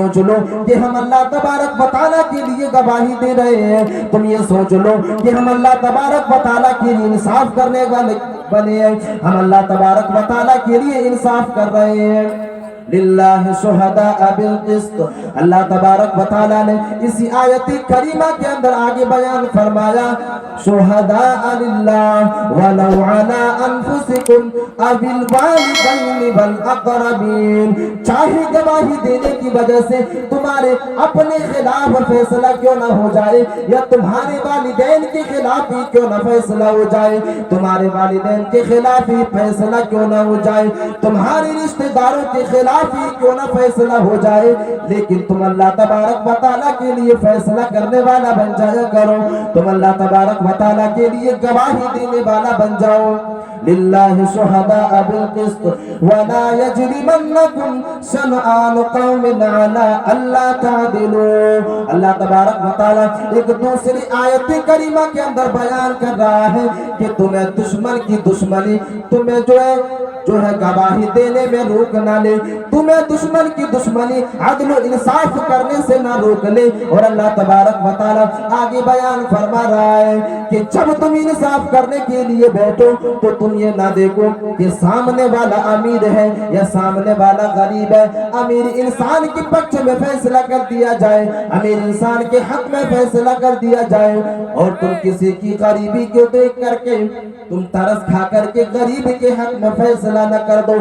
سوچ لو کہ ہم اللہ تبارک و تعالیٰ کے لیے گواہی دے رہے ہیں، تم یہ سوچ لو کہ ہم اللہ تبارک و تعالیٰ کے لیے انصاف کرنے والے بنے ہیں، ہم اللہ تبارک و تعالیٰ کے لیے انصاف کر رہے ہیں۔ للہ شہداء بالقسط، اللہ تبارک و تعالیٰ نے اسی آیت کریمہ کے اندر آگے بیان فرمایا، شہداء للہ ولو علی انفسکم او الوالدین والاقربین، چاہے گواہی دینے کی وجہ سے تمہارے اپنے خلاف فیصلہ کیوں نہ ہو جائے، یا تمہارے والدین کے خلاف ہی کیوں نہ فیصلہ ہو جائے، تمہارے والدین کے خلاف ہی فیصلہ کیوں نہ ہو جائے، تمہارے رشتہ داروں کے خلاف ہی کیوں نہ فیصلہ ہو جائے، لیکن تم اللہ تبارک و تعالیٰ کے لیے فیصلہ کرنے والا بن جایا کرو، تم اللہ تبارک و تعالیٰ کے لیے گواہی دینے والا بن جاؤ۔ للہ شہداء بالقسط ولا یجرمنکم شنآن قوم علی الا تعدلوا، اللہ تبارک و تعالیٰ ایک دوسری آیت کریمہ کے اندر بیان کر رہا ہے کہ تمہیں دشمن کی دشمنی تمہیں جو ہے گواہی دینے میں روک نہ لے، تمہیں دشمن کی دشمنی عدل و انصاف کرنے سے نہ روک لے۔ اور اللہ تبارک و تعالیٰ آگے بیان فرما رہا ہے کہ جب تم انصاف کرنے کے لیے بیٹھو تو تم یہ نہ دیکھو کہ سامنے والا امیر ہے یا سامنے والا غریب ہے، امیر انسان کے پکش میں فیصلہ کر دیا جائے، امیر انسان کے حق میں فیصلہ کر دیا جائے، اور تم کسی کی غریبی کو دیکھ کر کے تم ترس کھا کر کے غریب کے حق میں فیصلہ نہ کر دو۔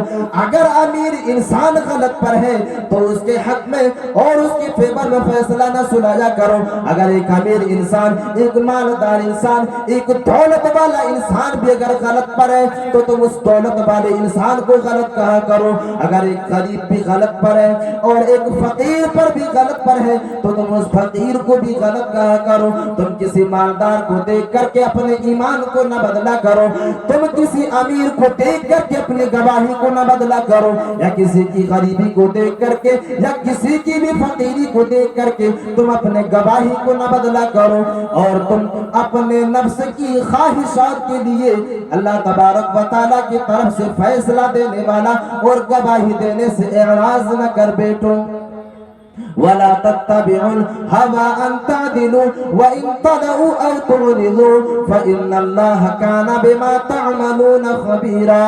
اگر امیر انسان غلط پر ہے تو اس کے حق میں اور اس کے فیور میں فیصلہ نہ سنایا کرو۔ اگر ایک امیر انسان، ایک مالدار انسان، ایک دولت والا انسان بھی اگر غلط پر ہے تو تم اس دولت والے انسان کو غلط کہا کرو۔ اگر ایک غریب بھی غلط پر ہے اور ایک فقیر پر بھی غلط پر ہے تو تم اس فقیر کو بھی غلط کہا کرو۔ تم کسی مالدار کو دیکھ کر کے اپنے ایمان کو نہ بدلا کرو، تم کسی امیر کو دیکھ کر کے اپنی گواہی کو نہ بدلا کرو، یا کسی کی غریبی کو دیکھ کر کے یا کسی کی بھی فقیری کو دیکھ کر کے تم اپنے گواہی کو نہ بدلا کرو، اور تم اپنے نفس کی خواہشات کے لیے اللہ تبارک و تعالیٰ کی طرف سے فیصلہ دینے والا اور گواہی دینے سے اعراض نہ کر بیٹھو۔ ولا تتبعوا الهوى ان تعدلوا وان تدعوا او تعرضوا فان الله كان بما تعملون خبيرا،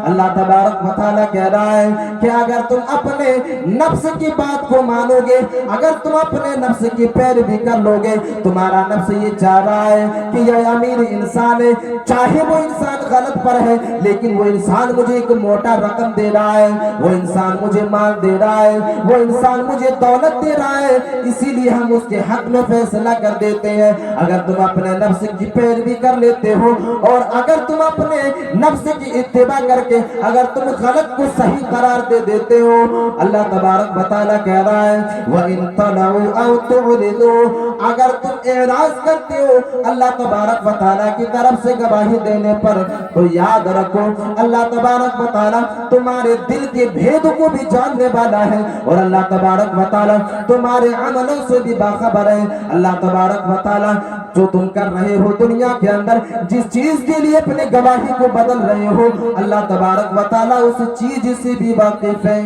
اللہ تبارک و تعالیٰ کہہ رہا ہے کہ اگر تم اپنے نفس کی بات کو مانو گے، اگر تم اپنے نفس کی پیروی کر لو گے، تمہارا نفس یہ چاہ رہا ہے کہ یہ امیر انسان ہے، چاہے وہ انسان غلط پر ہے لیکن وہ انسان مجھے ایک موٹا رقم دے رہا ہے، وہ انسان مجھے مال دے رہا ہے، وہ انسان مجھے دولت دے رہا ہے، اسی لیے ہم اس کے حق میں فیصلہ کر دیتے ہیں۔ اگر تم اپنے نفس کی پیروی کر لیتے ہو اور اگر تم اپنے نفس کی اتباع کر کے اگر تم غلط کو صحیح قرار دے دیتے ہو، اللہ تبارک و تعالیٰ کہہ رہا ہے وَإِن تَلَوْا أَوْ تُعْرِضُوا، اگر تم اعراض کرتے ہو اللہ تبارک و تعالیٰ کی طرف سے گواہی دینے پر، تو یاد رکھو اللہ تبارک و تعالیٰ تمہارے دل کے بھید کو بھی جاننے والا ہے، اور اللہ تبارک و تعالیٰ تمہارے عملوں سے بھی باخبر ہے۔ اللہ تبارک و تعالیٰ جو تم کر رہے ہو دنیا کے اندر، جس چیز کے لیے اپنے گواہی کو بدل رہے ہو، اللہ تبارک و تعالیٰ اس چیز سے بھی واقف ہے،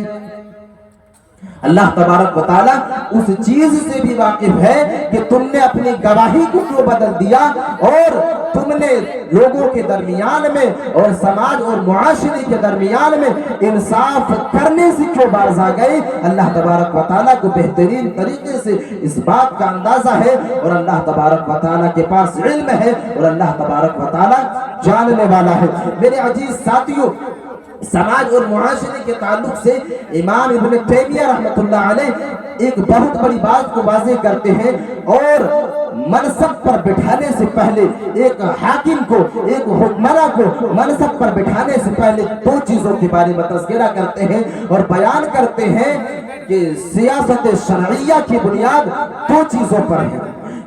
اللہ تبارک و تعالیٰ اس چیز سے بھی واقف ہے کہ تم نے اپنی گواہی کو کیوں بدل دیا، اور تم نے لوگوں کے درمیان میں اور سماج اور معاشرے کے درمیان میں انصاف کرنے سے کیوں باز آ گئے۔ اللہ تبارک و تعالیٰ کو بہترین طریقے سے اس بات کا اندازہ ہے، اور اللہ تبارک و تعالیٰ کے پاس علم ہے، اور اللہ تبارک و تعالیٰ جاننے والا ہے۔ میرے عزیز ساتھیوں، سماج اور معاشرے کے تعلق سے امام ابن تیمیہ رحمۃ اللہ علیہ ایک بہت بڑی بات کو واضح کرتے ہیں، اور منصب پر بٹھانے سے پہلے ایک حاکم کو، ایک حکمراں کو منصب پر بٹھانے سے پہلے دو چیزوں کے بارے میں تذکرہ کرتے ہیں اور بیان کرتے ہیں کہ سیاست شرعیہ کی بنیاد دو چیزوں پر ہے۔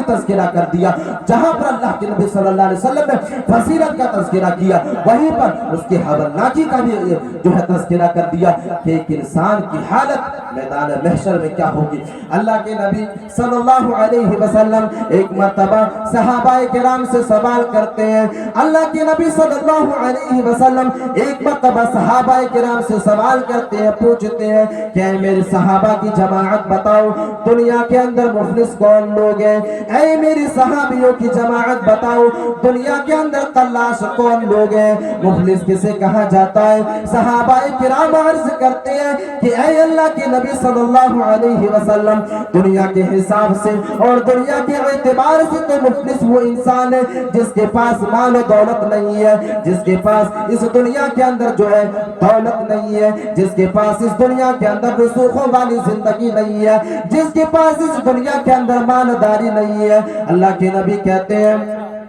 بھی تذکرہ کر دیا. جہاں پر اللہ کے نبی صلی اللہ علیہ وسلم نے فضیلت کا تذکرہ کیا وہیں پر اس کے حولناکی کا بھی جو ہے تذکرہ کر دیا کہ ایک انسان کی حالت میدان محشر میں کیا ہوگی. اللہ کے نبی صلی اللہ علیہ وسلم ایک مرتبہ صحابہ کرام سے سوال کرتے ہیں. اللہ کے نبی صلی اللہ علیہ وسلم ایک مرتبہ صحابہ کرام سے سوال کرتے ہیں, پوچھتے ہیں کہ اے میرے صحابہ کی جماعت بتاؤ دنیا کے اندر مفلس کون لوگ ہیں. اے میری صحابیوں کی جماعت بتاؤ دنیا کے اندر قلاش کون لوگ ہیں, مفلس کسے کہا جاتا ہے. صحابہ کرام عرض کرتے ہیں کہ اے اللہ کے نبی صلی اللہ علیہ وسلم دنیا کے حساب سے اور دنیا کے اعتبار سے تو مفلس وہ انسان ہے جس کے پاس مال و دولت نہیں ہے, جس کے پاس اس دنیا کے اندر جو ہے دولت نہیں ہے, جس کے پاس اس دنیا کے اندر رسوخوں والی زندگی نہیں ہے, جس کے پاس اس دنیا کے اندر مالداری نہیں ہے. اللہ کے نبی کہتے ہیں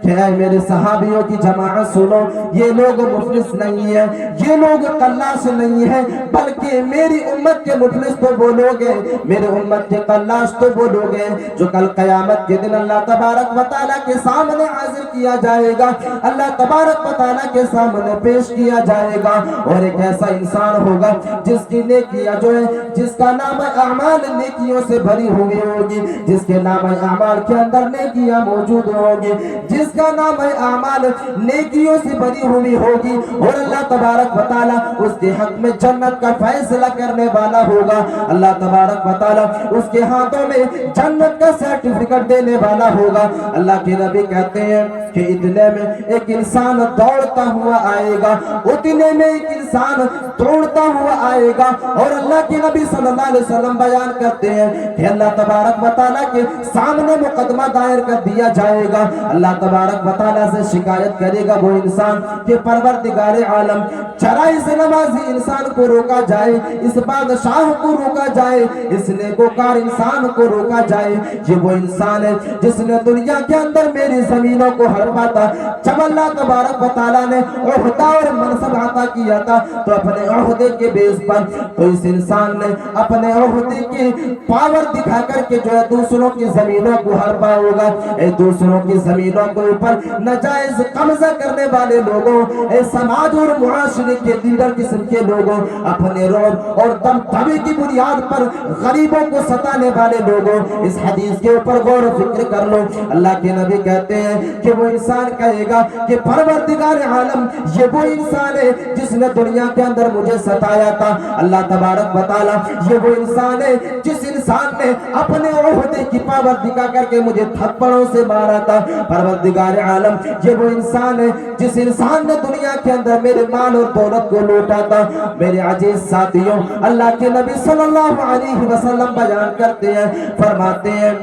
کہ اے میرے صحابیوں کی جماعت سنو, یہ لوگ مفلس نہیں ہیں, یہ لوگ قلاش نہیں ہیں, بلکہ میری امت کے مفلس تو وہ لوگ ہیں, میرے امت کے قلاش تو وہ لوگ ہیں جو کل قیامت کے دن اللہ تبارک و تعالیٰ کے سامنے حاضر کیا جائے گا, اللہ تبارک و تعالیٰ کے سامنے پیش کیا جائے گا. اور ایک ایسا انسان ہوگا جس کی نیکیاں جو ہے, جس کا نام اعمال نیکیوں سے بھری ہوئی ہوگی, جس کے نام اعمال کے اندر نیکیاں موجود ہوگی, جس کا نام اعمال نیکیوں سے بھری ہوئی ہوگی, اور اللہ تبارک و تعالیٰ اس کے حق میں جنت کا فیصلہ کرنے والا ہوگا. اللہ تبارک و تعالیٰ اس کے ہاتھوں میں جنت کا سرٹیفکیٹ دینے والا ہوگا. اللہ کے نبی کہتے ہیں کہ اتنے میں ایک انسان دوڑتا ہوا آئے گا, اتنے میں ایک انسان دوڑتا ہوا آئے گا, اور اللہ کے نبی صلی اللہ علیہ وسلم بیان کرتے ہیں کہ اللہ تبارک و تعالیٰ کے سامنے مقدمہ دائر کر دیا جائے گا. اللہ تبارک و تعالیٰ سے شکایت کرے گا وہ انسان کہ پروردگار عالم ذرا اس نمازی انسان کو روکا جائے, اس بادشاہ کو روکا جائے, اس نیکوکار انسان کو روکا جائے. یہ وہ انسان ہے جس نے دنیا کے اندر میری زمینوں کو ہڑپا تھا. جب اللہ تبارک و تعالیٰ نے عہدہ اور منصب عطا کیا تھا تو اپنے عہدے کے بیس پر تو اس انسان نے اپنے عہدے کی پاور دکھا کر کے جو ہے دوسروں کی زمینوں کو ہڑپا ہوگا. اے دوسروں کی زمینوں کے اوپر ناجائز قبضہ کرنے والے لوگوں, اے سماج اور معاشرے کے لیڈر قسم کے لوگوں, اپنے رعب اور دمدمے کی بنیاد پر غریبوں کو ستانے والے لوگوں, اس حدیث کے اوپر غور و فکر کر لو. اللہ کے نبی کہتے ہیں کہ وہ انسان کہے گا کہ پروردگار عالم یہ وہ انسان ہے جس نے دنیا کے اندر مجھے ستایا تھا. اللہ تبارک و تعالیٰ یہ وہ انسان ہے جس انسان نے اپنے عہدے کی پاور دکھا کر کے مجھے تھپڑوں سے مارا تھا. پروردگار عالم یہ وہ انسان ہے جس انسان نے دنیا کے اندر میرے مال اور دولت کو لوٹا تھا. میرے عزیز ساتھیوں, اللہ کے نبی صلی اللہ علیہ وسلم بیان کرتے ہیں, فرماتے ہیں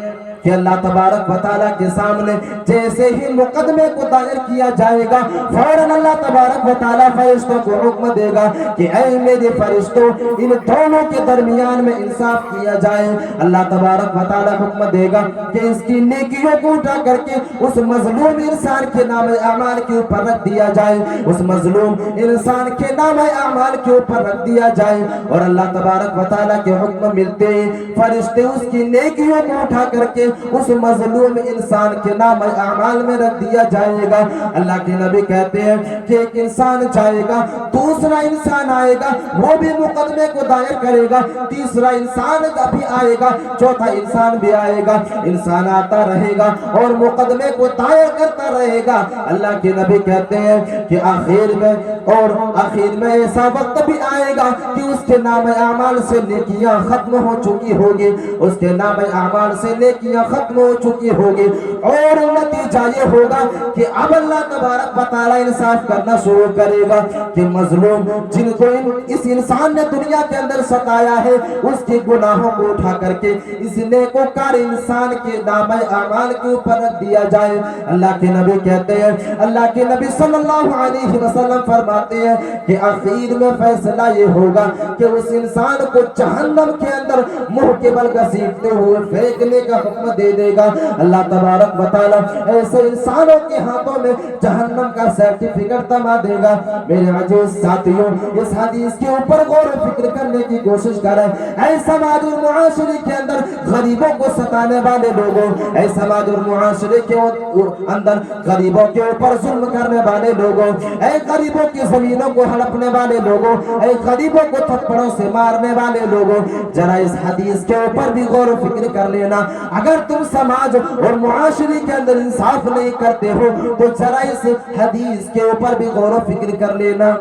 کہ اللہ تبارک و تعالیٰ کے سامنے جیسے ہی مقدمے کو دائر کیا جائے گا فوراً اللہ تبارک و تعالیٰ فرشتوں کو حکم دے گا کہ اے میرے فرشتوں ان دونوں کے درمیان میں انصاف کیا جائے. اللہ تبارک و تعالیٰ حکم دے گا کہ اس کی نیکیوں کو اٹھا کر کے اس مظلوم انسان کے نام اعمال کے اوپر رکھ دیا جائے, اس مظلوم انسان کے نام اعمال کے اوپر رکھ دیا جائے. اور اللہ تبارک و تعالیٰ کے حکم ملتے ہی فرشتے اس کی نیکیوں کو اٹھا کر کے اس مظلوم انسان کے نام اعمال میں رکھ دیا جائے گا. اللہ کے نبی کہتے ہیں کہ ایک انسان جائے گا, دوسرا انسان آئے گا, وہ بھی مقدمے کو دائر کرے گا, تیسرا انسان بھی آئے گا, چوتھا انسان بھی آئے گا. انسان آتا رہے گا اور مقدمے کو دائر کرتا رہے گا. اللہ کے نبی کہتے ہیں کہ آخر میں ایسا وقت بھی آئے گا کہ اس کے نام اعمال سے نیکیاں ختم ہو چکی ہوگی, اس کے نام اعمال سے نیکیاں ختم ہو چکی ہوگی, اور نتیجہ یہ ہوگا کہ اب اللہ تبارک و تعالیٰ انصاف کرنا شروع کرے گا کہ مظلوم جن کو اس انسان نے دنیا کے اندر ستایا ہے اس کے گناہوں کو اٹھا کر کے اس نیکوکار انسان کے نام اعمال کے اوپر رکھ دیا جائے. اللہ کے نبی کہتے ہیں, اللہ کے نبی صلی اللہ علیہ وسلم فرماتے ہیں کہ آخر میں فیصلہ یہ ہوگا کہ اس انسان کو جہنم کے اندر منہ کے بل گھسیٹتے ہوئے پھینکنے کا حکم حکم دے دے گا۔ اللہ تبارک و تعالیٰ ایسے انسانوں کے ہاتھوں میں جہنم کا سرٹیفکیٹ تھما دے گا۔ میرے عزیز ساتھیوں، اس حدیث کے اوپر غور و فکر کرنے کی کوشش کریں۔ اے سماج اور معاشرے کے اندر غریبوں کو ستانے والے لوگوں، اے سماج اور معاشرے کے اندر غریبوں کے اوپر ظلم کرنے والے لوگوں، اے غریبوں کی زمینوں کو ہڑپنے والے لوگوں، اے غریبوں کو تھپڑوں سے مارنے والے لوگوں، ذرا اس حدیث کے اوپر بھی غور و فکر کر لینا۔ اگر تم سماج اور معاشرے کے اندر انصاف نہیں کرتے ہو تو ذرا اس حدیث کے اوپر بھی غور و فکر کر لینا،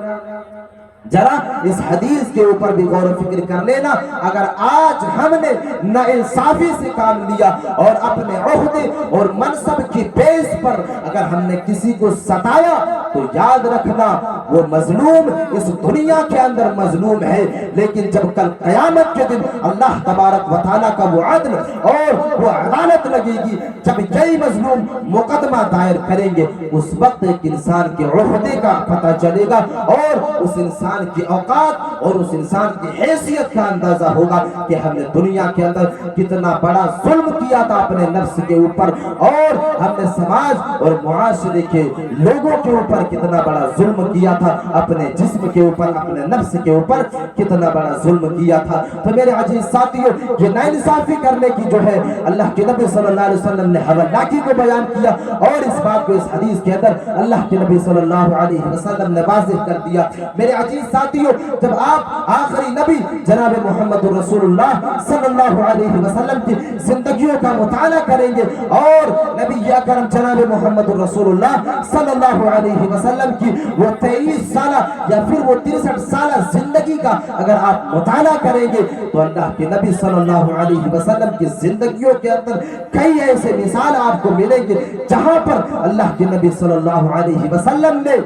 ذرا اس حدیث کے اوپر بھی غور و فکر کر لینا۔ اگر آج ہم نے ناانصافی سے کام لیا اور اپنے عہدے اور منصب کی بیس پر اگر ہم نے کسی کو ستایا تو یاد رکھنا وہ مظلوم اس دنیا کے اندر مظلوم ہے، لیکن جب کل قیامت کے دن اللہ تبارک و تعالیٰ کا وہ عدل اور وہ عدالت لگے گی، جب یہی مظلوم مقدمہ دائر کریں گے، اس وقت ایک انسان کے عہدے کا پتہ چلے گا اور اس انسان کی اوقات اور اس انسان کی حیثیت کا اندازہ ہوگا کہ ہم نے دنیا کے اندر کتنا بڑا ظلم کیا تھا اپنے نفس کے اوپر، اور ہم نے سماج اور معاشرے کے لوگوں کے اوپر کتنا بڑا ظلم کیا تھا، اپنے جسم کے اوپر، اپنے نفس کے اوپر کتنا بڑا ظلم کیا تھا۔ تو میرے عزیز ساتھیوں، یہ ناانصافی کرنے کی جو ہے اللہ کے نبی صلی اللہ علیہ وسلم نے حوالناکی کو بیان کیا، اور اس بات کو اس حدیث کے اندر اللہ کے نبی صلی اللہ علیہ وسلم نے واضح کر دیا۔ میرے عزیز ساتھیوں، جب آپ آخری نبی جناب محمد رسول اللہ صلی اللہ علیہ وسلم کی زندگیوں کا مطالعہ کریں گے اور نبی اکرم جناب محمد رسول اللہ صلی اللہ علیہ وسلم کی وہ 23 سالہ یا پھر وہ 63 سالہ زندگی کا اگر آپ مطالعہ کریں گے تو اللہ کے نبی صلی اللہ علیہ وسلم کی زندگیوں کے اندر کئی ایسے مثال آپ کو ملیں گے جہاں پر اللہ کے نبی صلی اللہ علیہ وسلم نے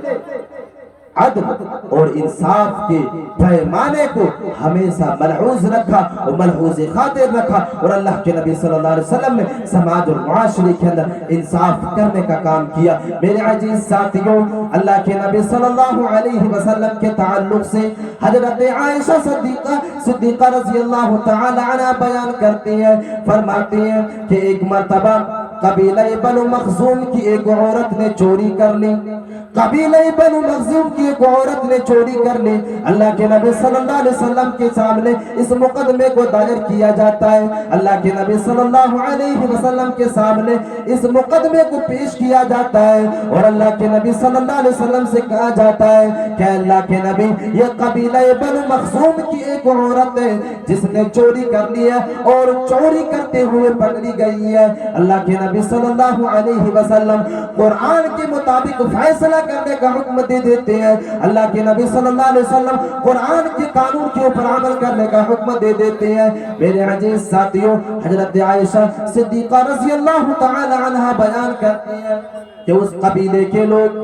عدل اور انصاف کے پیمانے کو ہمیشہ ملحوظ رکھا اور ملحوظ خاطر رکھا، اور اللہ کے نبی صلی اللہ علیہ وسلم نے سماج اور معاشرے کے اندر انصاف کرنے کا کام کیا۔ میرے عزیز ساتھیوں، اللہ کے نبی صلی اللہ علیہ وسلم کے تعلق سے حضرت عائشہ صدیقہ رضی اللہ تعالی عنہ بیان کرتی ہیں، فرماتی ہیں کہ ایک مرتبہ قبیلہ بنو مخزوم کی ایک عورت نے چوری کر لی، قبیلہ بنو مخزوم کی ایک عورت نے چوری کر لی۔ اللہ کے نبی صلی اللہ علیہ وسلم کے سامنے اس مقدمے کو دائر کیا جاتا ہے، اللہ کے نبی صلی اللہ علیہ وسلم کے سامنے اس مقدمے کو پیش کیا جاتا ہے، اور اللہ کے نبی صلی اللہ علیہ وسلم سے کہا جاتا ہے کہ اللہ کے نبی یہ قبیلہ بنو مخزوم کی ایک عورت ہے جس نے چوری کر لی ہے اور چوری کرتے ہوئے پکڑی گئی ہے۔ اللہ کے نبی صلی اللہ علیہ وسلم قرآن کے مطابق فیصلہ کرنے کا حکم دے دیتے ہیں، اللہ کے نبی صلی اللہ علیہ وسلم قرآن کے قانون کے اوپر عمل کرنے کا حکم دے دیتے ہیں۔ میرے عزیز ساتھیوں، حضرت عائشہ صدیقہ رضی اللہ تعالی عنہ بیان کرتے ہیں کہ اس قبیلے کے لوگ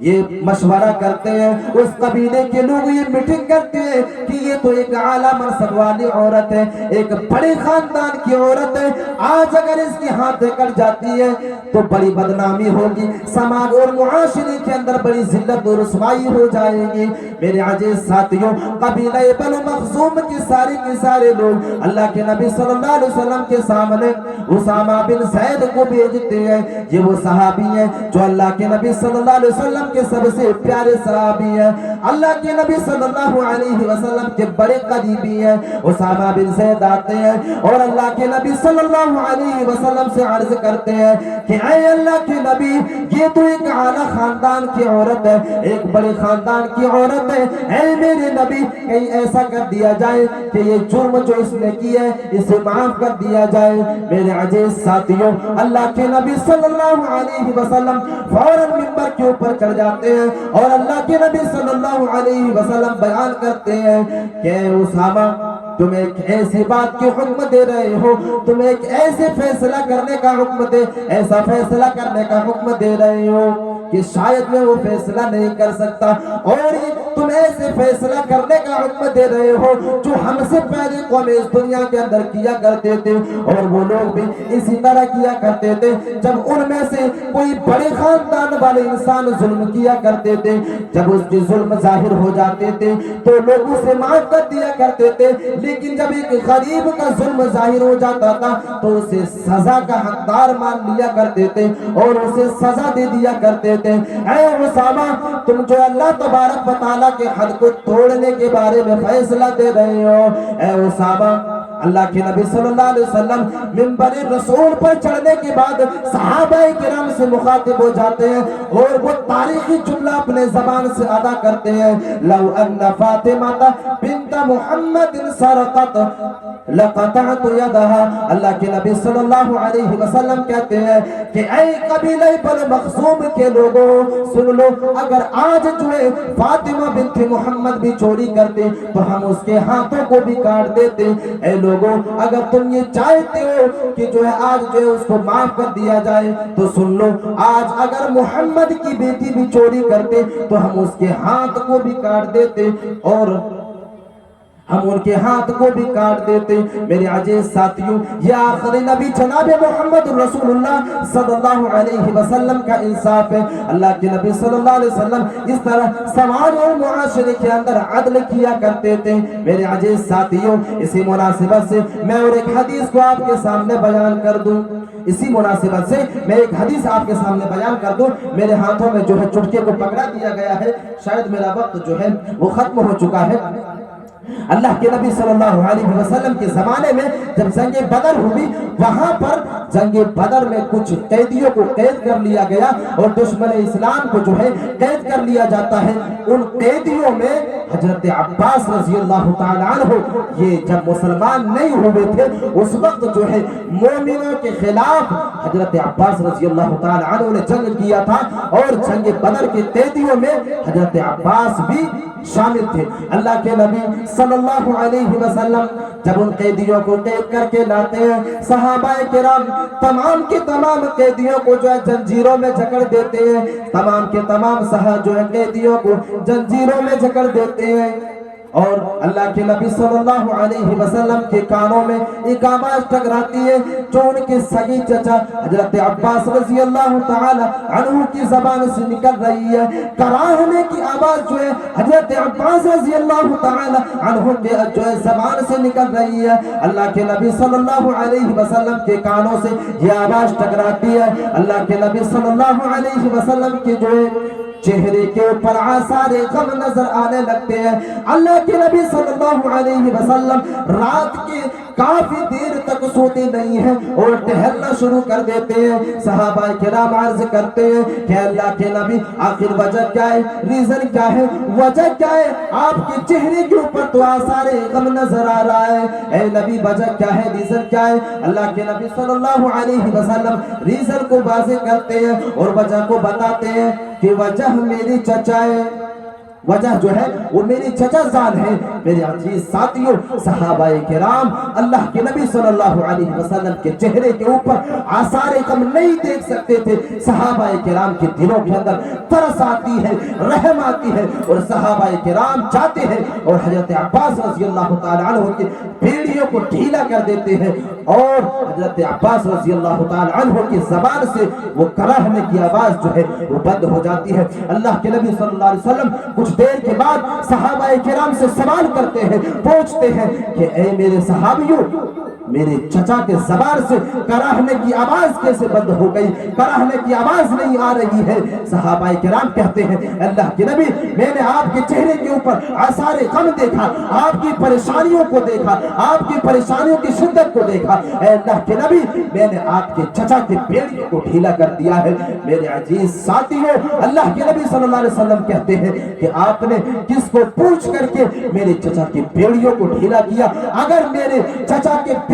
یہ مشورہ کرتے ہیں، اس قبیلے کے لوگ یہ میٹنگ کرتے ہیں کہ یہ تو ایک اعلیٰ منصب والی عورت ہے، ایک بڑے خاندان کی عورت ہے، آج اگر اس کے ہاتھ کٹ جاتی ہے تو بڑی بدنامی ہوگی، سماج اور معاشرے کے اندر بڑی ذلت و رسوائی ہو جائے گی۔ میرے عزیز ساتھیوں، قبیلہ بنو مخزوم کے سارے لوگ اللہ کے نبی صلی اللہ علیہ وسلم کے سامنے اسامہ بن زید کو بھیجتے ہیں۔ یہ وہ صحابی ہیں جو اللہ کے نبی صلی اللہ علیہ وسلم کے سب سے پیارے صحابی ہیں، اللہ کے نبی صلی اللہ علیہ وسلم کے بڑے قریبی ہیں۔ اسامہ بن زید آتے ہیں اور اللہ کے نبی صلی اللہ علیہ وسلم سے عرض کرتے ہیں کہ اے اللہ کے نبی، یہ تو ایک اعلیٰ خاندان کی عورت ہے، ایک بڑے خاندان کی عورت ہے، اے میرے نبی کہیں ایسا کر دیا جائے کہ یہ جرم جو اس نے کیا ہے اسے معاف کر دیا جائے۔ میرے عزیز ساتھیوں، اللہ کے نبی صلی اللہ علیہ وسلم فوراً منبر کے اوپر چڑھ جاتے ہیں اور اللہ کے نبی صلی اللہ علیہ وسلم بیان کرتے ہیں کہ اسامہ، تم ایک ایسی بات کی حکم دے رہے ہو، تم ایک ایسے فیصلہ کرنے کا حکم ایسا فیصلہ کرنے کا حکم دے رہے ہو کہ شاید میں وہ فیصلہ نہیں کر سکتا، اور تم ایسے فیصلہ کرنے کا حکم دے رہے ہو جو ہم سے پہلے قوم اس دنیا کے اندر کیا کرتے تھے، اور وہ لوگ بھی اسی طرح کیا کرتے تھے۔ جب ان میں سے کوئی بڑے خاندان والے انسان ظلم کیا کرتے تھے، جب اس کے ظلم ظاہر ہو جاتے تھے تو لوگ اسے معاف کر دیا کرتے تھے، لیکن جب ایک غریب کا ظلم ظاہر ہو جاتا تھا تو اسے سزا کا حقدار مان لیا کرتے تھے اور اسے سزا دے دیا کرتے تھے۔ اے اسامہ، تم جو اللہ تبارک و تعالیٰ کے حد کو توڑنے کے بارے میں فیصلہ دے رہے ہو، اے اسامہ، اللہ کے نبی صلی اللہ علیہ وسلم منبر رسول پر چڑھنے کے بعد صحابہ کرام سے مخاطب ہو جاتے ہیں اور وہ تاریخی جملہ اپنے زبان سے ادا کرتے ہیں، لو ان فاطمہ بنت محمد سرقت لقطعت یدها۔ اللہ کے نبی صلی اللہ علیہ وسلم کہتے ہیں کہ اے قبیلہ بنو مخزوم کے لوگوں، سن لو، اگر آج جو ہے فاطمہ بنت محمد بھی چوری کرتے تو ہم اس کے ہاتھوں کو بھی کاٹ دیتے۔ اے لوگوں، اگر تم یہ چاہتے ہو کہ جو ہے آج جو ہے اس کو معاف کر دیا جائے تو سن لو، آج اگر محمد کی بیٹی بھی چوری کرتے تو ہم اس کے ہاتھ کو بھی کاٹ دیتے، اور ہم ان کے ہاتھ کو بھی کاٹ دیتے۔ میرے عزیز ساتھیوں، یہ آخری نبی جناب محمد رسول اللہ صلی اللہ علیہ وسلم کا انصاف ہے۔ اللہ کے نبی صلی اللہ علیہ وسلم اس طرح سماج اور معاشرے کے اندر عدل کیا کرتے تھے۔ میرے عزیز ساتھیوں، اسی مناسبت سے میں اور ایک حدیث کو آپ کے سامنے بیان کر دوں، اسی مناسبت سے میں ایک حدیث آپ کے سامنے بیان کر دوں۔ میرے ہاتھوں میں جو ہے چٹکے کو پکڑا دیا گیا ہے، شاید میرا وقت جو ہے وہ ختم ہو چکا ہے۔ اللہ کے نبی صلی اللہ علیہ وسلم کے زمانے میں جب جنگ بدر ہوئی، وہاں پر جنگ بدر میں کچھ قیدیوں کو قید کر لیا گیا اور دشمن اسلام کو جو ہے قید کر لیا جاتا ہے۔ ان قیدیوں میں حضرت عباس رضی اللہ تعالیٰ عنہ، یہ جب مسلمان نہیں ہوئے تھے اس وقت جو ہے مومنوں کے خلاف حضرت عباس رضی اللہ تعالیٰ عنہ نے جنگ کیا تھا، اور جنگ بدر کے قیدیوں میں حضرت عباس بھی شامل تھے۔ اللہ کے نبی صلی اللہ علیہ وسلم جب ان قیدیوں کو قید کر کے لاتے ہیں، صحابہ کرام تمام کے تمام قیدیوں کو جو ہے زنجیروں میں جکڑ دیتے ہیں، تمام کے تمام جو ہے قیدیوں کو زنجیروں میں جکڑ دیتے ہیں، اور اللہ کے نبی صلی اللہ علیہ وسلم کے کانوں میں ایک آواز ٹکراتی ہے جو ان کے سگی چچا حضرت عباس رضی اللہ تعالی عنہ کی زبان سے نکل رہی ہے۔ کراہنے کی آواز جو ہے حضرت عباس رضی اللہ تعالی عنہ کے جو ہے زبان سے نکل رہی ہے۔ اللہ کے نبی صلی اللہ علیہ وسلم کے کانوں سے یہ آواز ٹکراتی ہے۔ اللہ کے نبی صلی اللہ علیہ وسلم کے جو ہے چہرے کے اوپر آثار غم نظر آنے لگتے ہیں۔ اللہ کے نبی صلی اللہ علیہ وسلم رات کے کافی دیر تک سوتے نہیں ہیں اور ٹہلنا شروع کر دیتے ہیں۔ صحابہ کرام عرض کرتے ہیں کہ اللہ کے نبی آخر وجہ کیا ہے، ریزن کیا ہے، وجہ کیا ہے؟ آپ کے چہرے کے اوپر تو آثار غم نظر آ رہا ہے، اے نبی وجہ کیا ہے، ریزن کیا ہے؟ اللہ کے نبی صلی اللہ علیہ وسلم ریزن کو واضح کرتے ہیں اور وجہ کو بتاتے ہیں کہ وجہ میری چچا ہے، وجہ جو ہے وہ میری چچا زاد ہے۔ میرے عزیز ساتھیوں، صحابہ کرام اللہ کے نبی صلی اللہ علیہ وسلم کے چہرے کے اوپر آثار غم نہیں دیکھ سکتے تھے۔ صحابہ کرام کے دلوں کے اندر ترس آتی ہے، رحم آتی ہے، اور صحابہ کرام چاہتے ہیں اور حضرت عباس رضی اللہ تعالیٰ عنہ کی بیڑیوں کو ڈھیلا کر دیتے ہیں، اور حضرت عباس رضی اللہ تعالیٰ عنہ کی زبان سے وہ کراہنے کی آواز جو ہے وہ بند ہو جاتی ہے۔ اللہ کے نبی صلی اللہ علیہ وسلم کچھ دیر کے بعد صحابہ کرام سے سوال کرتے ہیں، پوچھتے ہیں کہ اے میرے صحابیوں، میرے چچا کے زبان سے کراہنے کی آواز کیسے بند ہو گئی، کراہنے کی آواز نہیں آ رہی ہے؟ صحابہ کرام کہتے ہیں اللہ کے نبی، میں نے آپ کے چہرے کے اوپر آثار غم دیکھا، آپ کی پریشانیوں کو دیکھا، آپ کی پریشانیوں کی شدت کو دیکھا، اے اللہ کے نبی میں نے آپ کے چچا کی بیڑیوں کو ڈھیلا کر دیا ہے۔ میرے عزیز ساتھیوں، اللہ کے نبی صلی اللہ علیہ وسلم کہتے ہیں کہ آپ نے کس کو پوچھ کر کے میرے چچا کی بیڑیوں کو ڈھیلا کیا؟ اگر میرے چچا کے بیڑیوں